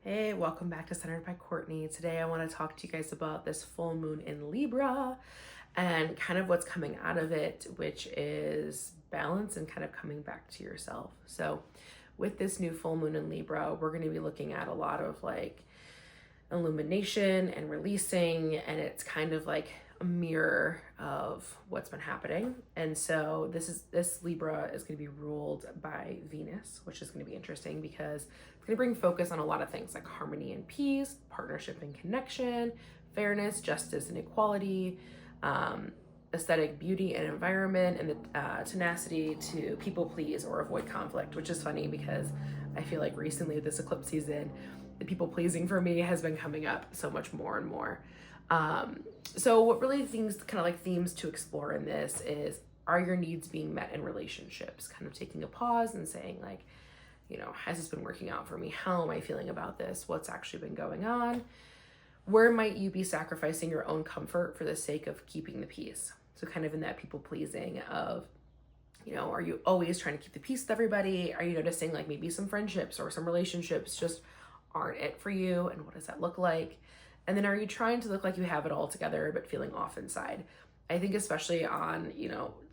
Hey, welcome back to Centered by Courtney. Today I want to talk to you guys about this full moon in Libra and kind of what's coming out of it, which is balance and kind of coming back to yourself. So with this new full moon in Libra, we're going to be looking at a lot of like illumination and releasing, and it's kind of like a mirror of what's been happening. And so this Libra is going to be ruled by Venus, which is going to be interesting because it's going to bring focus on a lot of things like harmony and peace, partnership and connection, fairness, justice and equality, aesthetic beauty and environment, and the tenacity to people please or avoid conflict, which is funny because I feel like recently this eclipse season, the people pleasing for me has been coming up so much more and more. So what really themes to explore in this is, are your needs being met in relationships? Kind of taking a pause and saying like, has this been working out for me? How am I feeling about this? What's actually been going on? Where might you be sacrificing your own comfort for the sake of keeping the peace? So kind of in that people pleasing of, are you always trying to keep the peace with everybody? Are you noticing like maybe some friendships or some relationships just aren't it for you? And what does that look like? And then are you trying to look like you have it all together, but feeling off inside? I think especially on,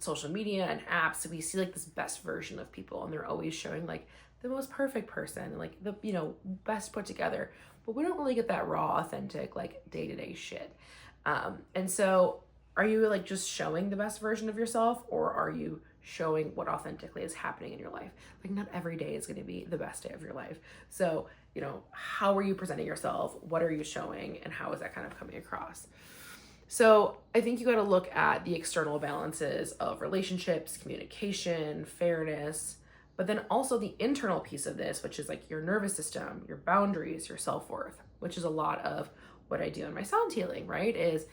social media and apps, we see like this best version of people, and they're always showing like the most perfect person, like the, best put together, but we don't really get that raw, authentic, like day-to-day shit. And so are you like just showing the best version of yourself, or are you showing what authentically is happening in your life? Like not every day is going to be the best day of your life. So, how are you presenting yourself? What are you showing? And how is that kind of coming across? So I think you got to look at the external balances of relationships, communication, fairness, but then also the internal piece of this, which is like your nervous system, your boundaries, your self-worth, which is a lot of what I do in my sound healing, right? Is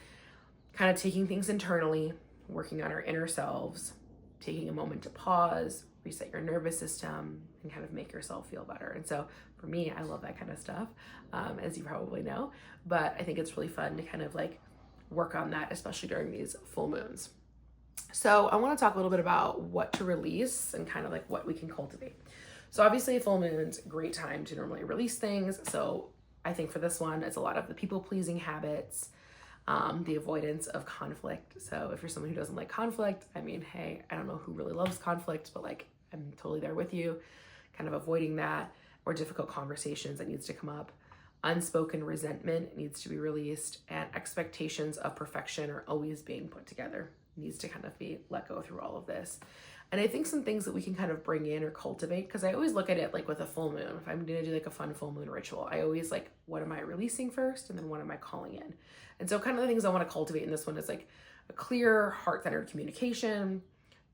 kind of taking things internally, working on our inner selves, taking a moment to pause, reset your nervous system, and kind of make yourself feel better. And so for me, I love that kind of stuff, as you probably know, but I think it's really fun to kind of like work on that, especially during these full moons. So I want to talk a little bit about what to release and kind of like what we can cultivate. So obviously full moon's a great time to normally release things. So I think for this one, it's a lot of the people pleasing habits, the avoidance of conflict. So if you're someone who doesn't like conflict, I mean, hey, I don't know who really loves conflict, but like, I'm totally there with you, kind of avoiding that, or difficult conversations that needs to come up. Unspoken resentment needs to be released, and expectations of perfection are always being put together. Needs to kind of be let go through all of this. And I think some things that we can kind of bring in or cultivate, because I always look at it like with a full moon. If I'm going to do like a fun full moon ritual, I always like, what am I releasing first? And then what am I calling in? And so kind of the things I want to cultivate in this one is like a clear, heart-centered communication,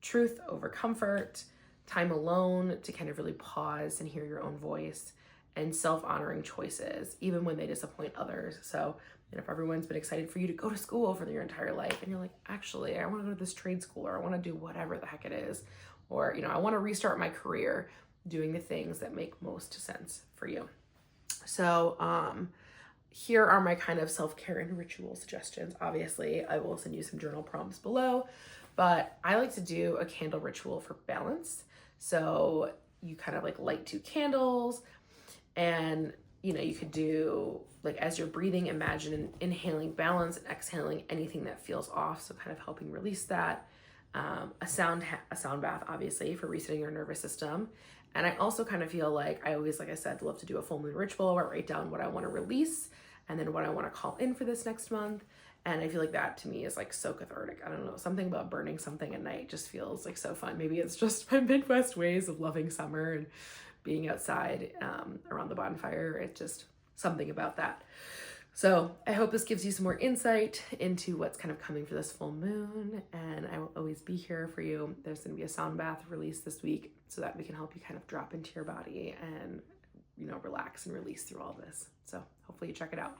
truth over comfort, time alone to kind of really pause and hear your own voice, and self-honoring choices, even when they disappoint others. So, if everyone's been excited for you to go to school for your entire life, and you're like, actually, I want to go to this trade school, or I want to do whatever the heck it is, or, I want to restart my career, doing the things that make most sense for you. So, here are my kind of self-care and ritual suggestions. Obviously, I will send you some journal prompts below, but I like to do a candle ritual for balance. So you kind of like light 2 candles, and you could do like, as you're breathing, imagine inhaling balance and exhaling anything that feels off, so kind of helping release that. A sound bath, obviously, for resetting your nervous system. And I also kind of feel like I always, like I said, love to do a full moon ritual where I write down what I want to release and then what I want to call in for this next month. And I feel like that to me is like so cathartic. I don't know, something about burning something at night just feels like so fun. Maybe it's just my Midwest ways of loving summer and being outside around the bonfire. It's just something about that. So I hope this gives you some more insight into what's kind of coming for this full moon, and I will always be here for you. There's going to be a sound bath released this week so that we can help you kind of drop into your body and, relax and release through all this. So hopefully you check it out.